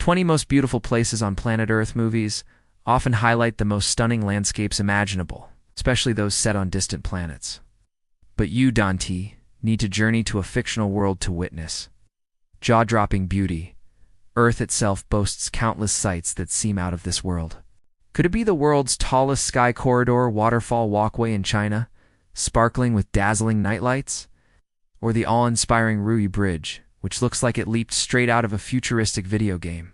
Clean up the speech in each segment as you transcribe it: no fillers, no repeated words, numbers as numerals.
20 most beautiful places on planet Earth movies often highlight the most stunning landscapes imaginable, especially those set on distant planets. But you, Dante, need to journey to a fictional world to witness jaw-dropping beauty. Earth itself boasts countless sights that seem out of this world. Could it be the world's tallest sky corridor waterfall walkway in China, sparkling with dazzling nightlights? Or the awe-inspiring Ruyi Bridge, which looks like it leaped straight out of a futuristic video game?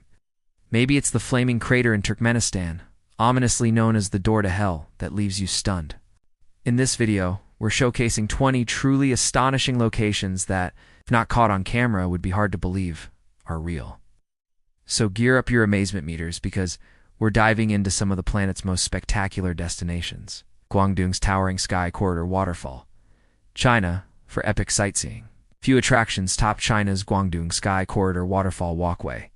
Maybe it's the flaming crater in Turkmenistan, ominously known as the door to hell, that leaves you stunned. In this video, we're showcasing 20 truly astonishing locations that, if not caught on camera, would be hard to believe are real. So gear up your amazement meters, because we're diving into some of the planet's most spectacular destinations. Guangdong's towering sky corridor waterfall. China, for epic sightseeing. Few attractions top China's Guangdong Sky Corridor Waterfall Walkway.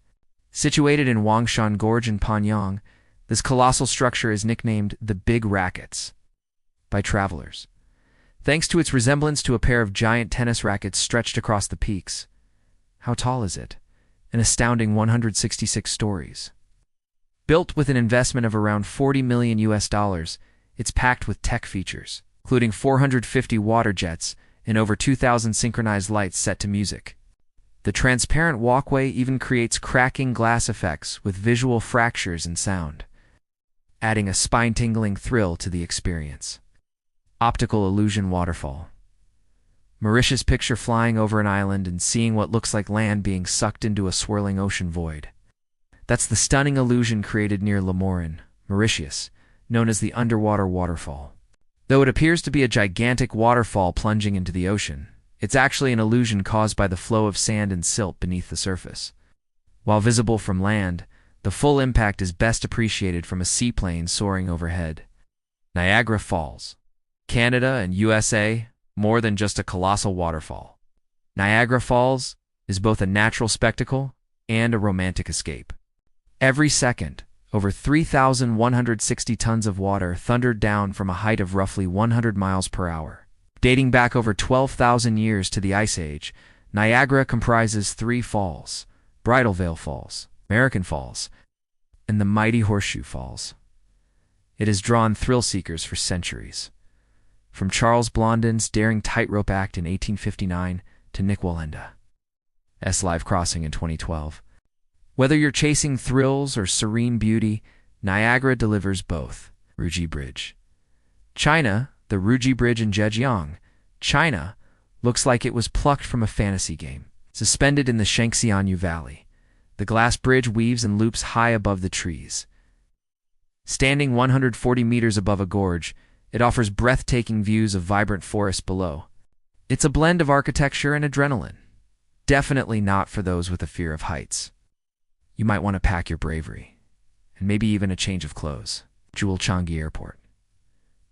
Situated in Wangshan Gorge in Panyang, this colossal structure is nicknamed the Big Rackets by travelers, thanks to its resemblance to a pair of giant tennis rackets stretched across the peaks. How tall is it? An astounding 166 stories. Built with an investment of around $40 million, it's packed with tech features, including 450 water jets and over 2,000 synchronized lights set to music. The transparent walkway even creates cracking glass effects with visual fractures and sound, adding a spine-tingling thrill to the experience. Optical illusion waterfall. Mauritius picture flying over an island and seeing what looks like land being sucked into a swirling ocean void. That's the stunning illusion created near Lemorin, Mauritius, known as the underwater waterfall. Though it appears to be a gigantic waterfall plunging into the ocean, it's actually an illusion caused by the flow of sand and silt beneath the surface. While visible from land, the full impact is best appreciated from a seaplane soaring overhead. Niagara Falls. Canada and USA, more than just a colossal waterfall. Niagara Falls is both a natural spectacle and a romantic escape. Every second, over 3,160 tons of water thundered down from a height of roughly 100 miles per hour. Dating back over 12,000 years to the Ice Age, Niagara comprises 3 falls: Bridal Veil Falls, American Falls, and the mighty Horseshoe Falls. It has drawn thrill-seekers for centuries, from Charles Blondin's daring tightrope act in 1859 to Nick Wallenda's live crossing in 2012. Whether you're chasing thrills or serene beauty, Niagara delivers both. Ruyi Bridge. China, the Ruyi Bridge in Zhejiang, China, looks like it was plucked from a fantasy game. Suspended in the Shangxianyu Valley, the glass bridge weaves and loops high above the trees. Standing 140 meters above a gorge, it offers breathtaking views of vibrant forests below. It's a blend of architecture and adrenaline. Definitely not for those with a fear of heights. You might want to pack your bravery, and maybe even a change of clothes. Jewel Changi Airport.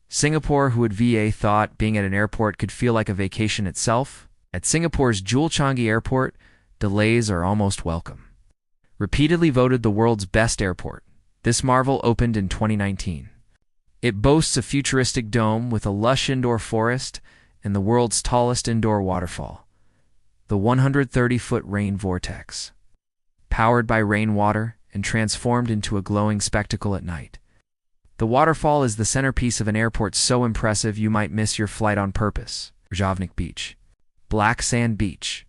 Singapore, who would VA thought being at an airport could feel like a vacation itself? At Singapore's Jewel Changi Airport, delays are almost welcome. Repeatedly voted the world's best airport, this marvel opened in 2019. It boasts a futuristic dome with a lush indoor forest and the world's tallest indoor waterfall, the 130-foot rain vortex. Powered by rainwater and transformed into a glowing spectacle at night. The waterfall is the centerpiece of an airport so impressive you might miss your flight on purpose. Reykjavik Beach. Black Sand Beach.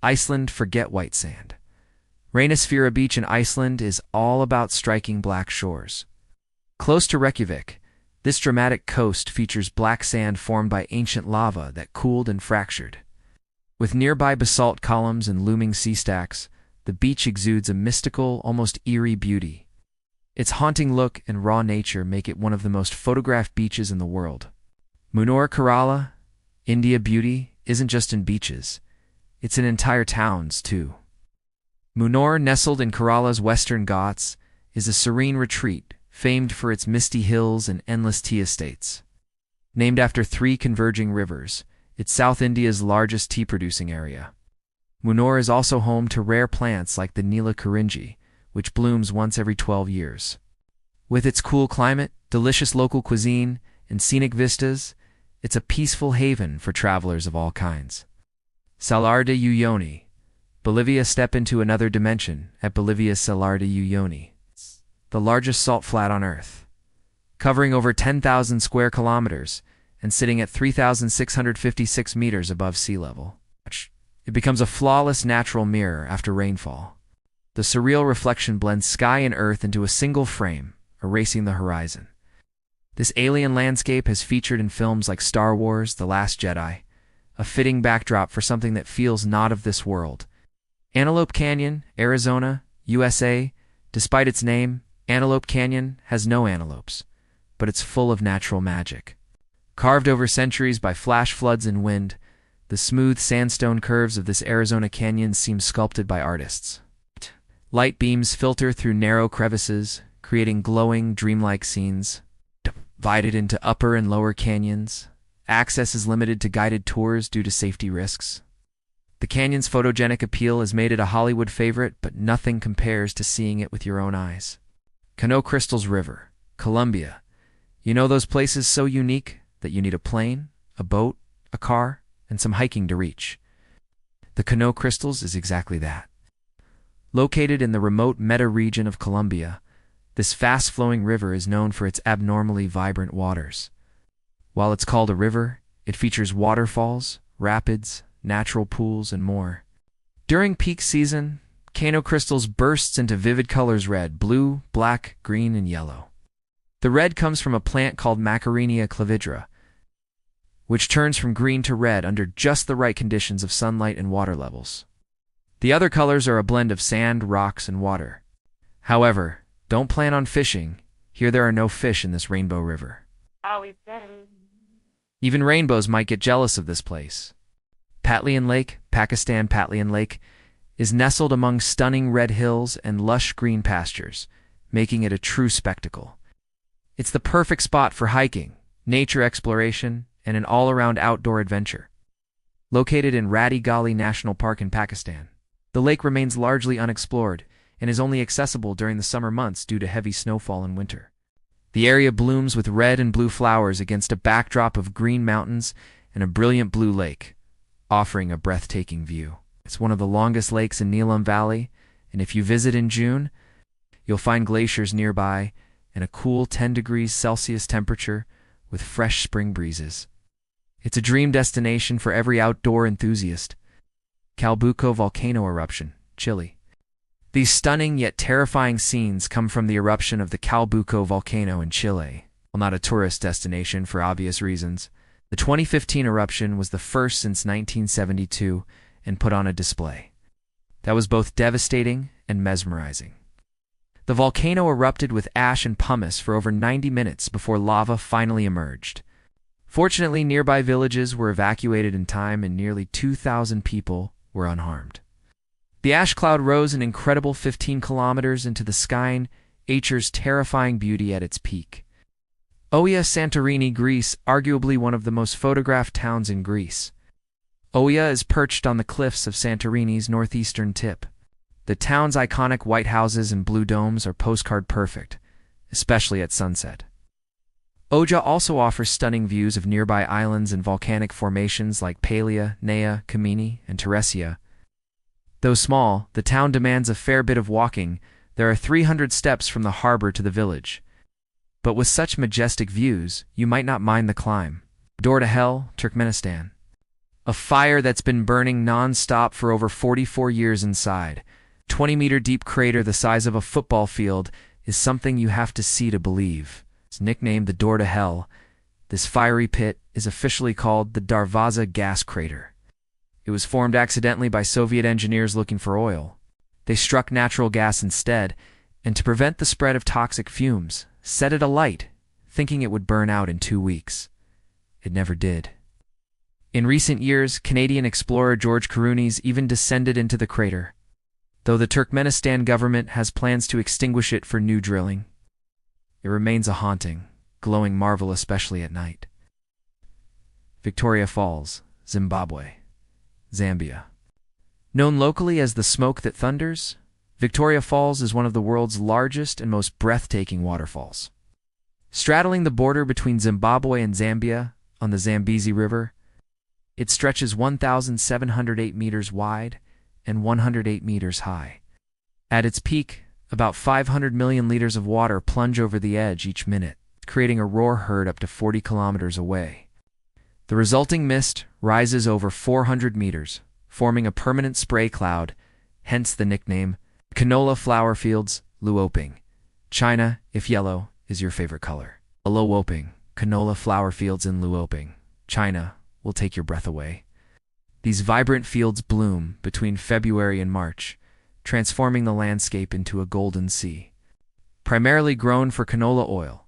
Iceland, forget white sand. Reynisfjara Beach in Iceland is all about striking black shores. Close to Reykjavik, this dramatic coast features black sand formed by ancient lava that cooled and fractured. With nearby basalt columns and looming sea stacks, the beach exudes a mystical, almost eerie beauty. Its haunting look and raw nature make it one of the most photographed beaches in the world. Munnar Kerala, India beauty, isn't just in beaches. It's in entire towns, too. Munnar, nestled in Kerala's western Ghats, is a serene retreat, famed for its misty hills and endless tea estates. Named after 3 converging rivers, it's South India's largest tea-producing area. Munnar is also home to rare plants like the Nila Karinji, which blooms once every 12 years. With its cool climate, delicious local cuisine, and scenic vistas, it's a peaceful haven for travelers of all kinds. Salar de Uyuni, Bolivia. Step into another dimension at Bolivia's Salar de Uyuni, the largest salt flat on Earth, covering over 10,000 square kilometers and sitting at 3,656 meters above sea level. It becomes a flawless natural mirror after rainfall. The surreal reflection blends sky and earth into a single frame, erasing the horizon. This alien landscape has featured in films like Star Wars: The Last Jedi, a fitting backdrop for something that feels not of this world. Antelope Canyon, Arizona, USA. Despite its name, Antelope Canyon has no antelopes, but it's full of natural magic. Carved over centuries by flash floods and wind, the smooth sandstone curves of this Arizona canyon seem sculpted by artists. Light beams filter through narrow crevices, creating glowing, dreamlike scenes. Divided into upper and lower canyons, access is limited to guided tours due to safety risks. The canyon's photogenic appeal has made it a Hollywood favorite, but nothing compares to seeing it with your own eyes. Cano Crystals River, Colombia. You know those places so unique that you need a plane, a boat, a car, and some hiking to reach. The Cano Crystals is exactly that. Located in the remote Meta region of Colombia, this fast-flowing river is known for its abnormally vibrant waters. While it's called a river, it features waterfalls, rapids, natural pools, and more. During peak season, Cano Crystals bursts into vivid colors: red, blue, black, green, and yellow. The red comes from a plant called Macarinia clavidra, which turns from green to red under just the right conditions of sunlight and water levels. The other colors are a blend of sand, rocks, and water. However, don't plan on fishing. Here there are no fish in this rainbow river. Even rainbows might get jealous of this place. Patlian Lake, Pakistan. Patlian Lake is nestled among stunning red hills and lush green pastures, making it a true spectacle. It's the perfect spot for hiking, nature exploration, and an all-around outdoor adventure. Located in Radi Gali National Park in Pakistan, the lake remains largely unexplored and is only accessible during the summer months due to heavy snowfall in winter. The area blooms with red and blue flowers against a backdrop of green mountains and a brilliant blue lake, offering a breathtaking view. It's one of the longest lakes in Neelam Valley, and if you visit in June, you'll find glaciers nearby and a cool 10 degrees Celsius temperature with fresh spring breezes. It's a dream destination for every outdoor enthusiast. Calbuco volcano eruption, Chile. These stunning yet terrifying scenes come from the eruption of the Calbuco volcano in Chile. While not a tourist destination for obvious reasons, the 2015 eruption was the first since 1972 and put on a display that was both devastating and mesmerizing. The volcano erupted with ash and pumice for over 90 minutes before lava finally emerged. Fortunately, nearby villages were evacuated in time and nearly 2,000 people were unharmed. The ash cloud rose an incredible 15 kilometers into the sky, nature's terrifying beauty at its peak. Oia, Santorini, Greece, arguably one of the most photographed towns in Greece. Oia is perched on the cliffs of Santorini's northeastern tip. The town's iconic white houses and blue domes are postcard perfect, especially at sunset. Oja also offers stunning views of nearby islands and volcanic formations like Palia, Nea, Kamini, and Teresia. Though small, the town demands a fair bit of walking. There are 300 steps from the harbor to the village. But with such majestic views, you might not mind the climb. Door to Hell, Turkmenistan. A fire that's been burning non-stop for over 44 years inside. 20-meter deep crater the size of a football field is something you have to see to believe. It's nicknamed the Door to Hell. This fiery pit is officially called the Darvaza gas crater. It was formed accidentally by Soviet engineers looking for oil. They struck natural gas instead, and to prevent the spread of toxic fumes, set it alight, thinking it would burn out in 2 weeks. It never did. In recent years, Canadian explorer George Karounis even descended into the crater, though the Turkmenistan government has plans to extinguish it for new drilling. It remains a haunting, glowing marvel, especially at night. Victoria Falls, Zimbabwe. Zambia. Known locally as the Smoke That Thunders, Victoria Falls is one of the world's largest and most breathtaking waterfalls. Straddling the border between Zimbabwe and Zambia on the Zambezi River, it stretches 1,708 meters wide and 108 meters high. At its peak, about 500 million liters of water plunge over the edge each minute, creating a roar heard up to 40 kilometers away. The resulting mist rises over 400 meters, forming a permanent spray cloud, hence the nickname canola flower fields, Luoping, China, if yellow is your favorite color. Luoping, canola flower fields in Luoping, China, will take your breath away. These vibrant fields bloom between February and March, transforming the landscape into a golden sea. Primarily grown for canola oil,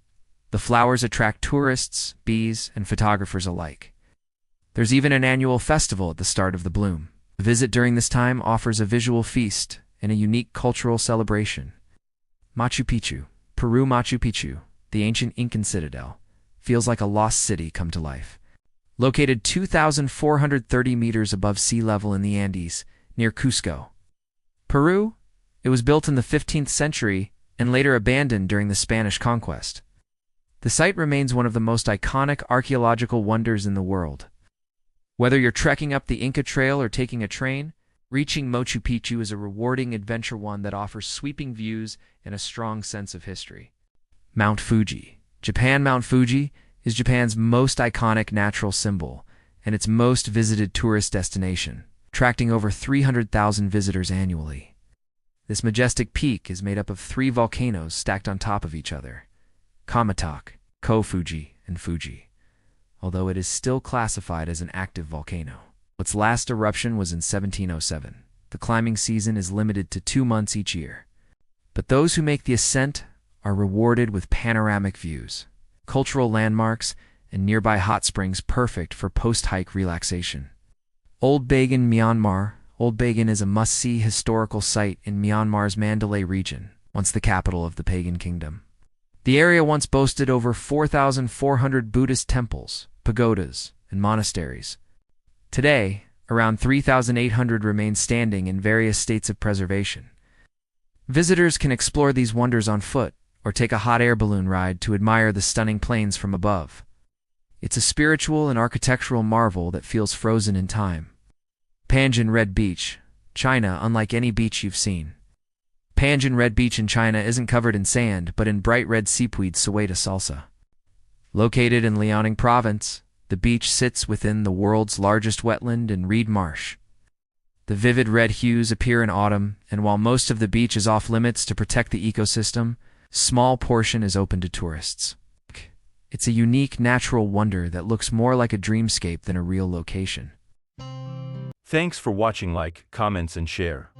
the flowers attract tourists, bees, and photographers alike. There's even an annual festival at the start of the bloom. A visit during this time offers a visual feast and a unique cultural celebration. Machu Picchu, Peru. Machu Picchu, the ancient Incan citadel, feels like a lost city come to life. Located 2,430 meters above sea level in the Andes, near Cusco, Peru, it was built in the 15th century and later abandoned during the Spanish conquest. The site remains one of the most iconic archaeological wonders in the world. Whether you're trekking up the Inca Trail or taking a train, reaching Machu Picchu is a rewarding adventure, one that offers sweeping views and a strong sense of history. Mount Fuji, Japan. Mount Fuji is Japan's most iconic natural symbol and its most visited tourist destination, attracting over 300,000 visitors annually. This majestic peak is made up of 3 volcanoes stacked on top of each other: Komatok, Ko-Fuji, and Fuji, although it is still classified as an active volcano. Its last eruption was in 1707. The climbing season is limited to 2 months each year, but those who make the ascent are rewarded with panoramic views, cultural landmarks, and nearby hot springs perfect for post-hike relaxation. Old Bagan, Myanmar. Old Bagan is a must-see historical site in Myanmar's Mandalay region, once the capital of the pagan kingdom. The area once boasted over 4,400 Buddhist temples, pagodas, and monasteries. Today, around 3,800 remain standing in various states of preservation. Visitors can explore these wonders on foot or take a hot air balloon ride to admire the stunning plains from above. It's a spiritual and architectural marvel that feels frozen in time. Panjin Red Beach, China. Unlike any beach you've seen, Panjin Red Beach in China isn't covered in sand but in bright red seaweed Soeda salsa. Located in Liaoning Province, the beach sits within the world's largest wetland and reed marsh. The vivid red hues appear in autumn, and while most of the beach is off limits to protect the ecosystem, a small portion is open to tourists. It's a unique natural wonder that looks more like a dreamscape than a real location. Thanks for watching. Like, comments, and share.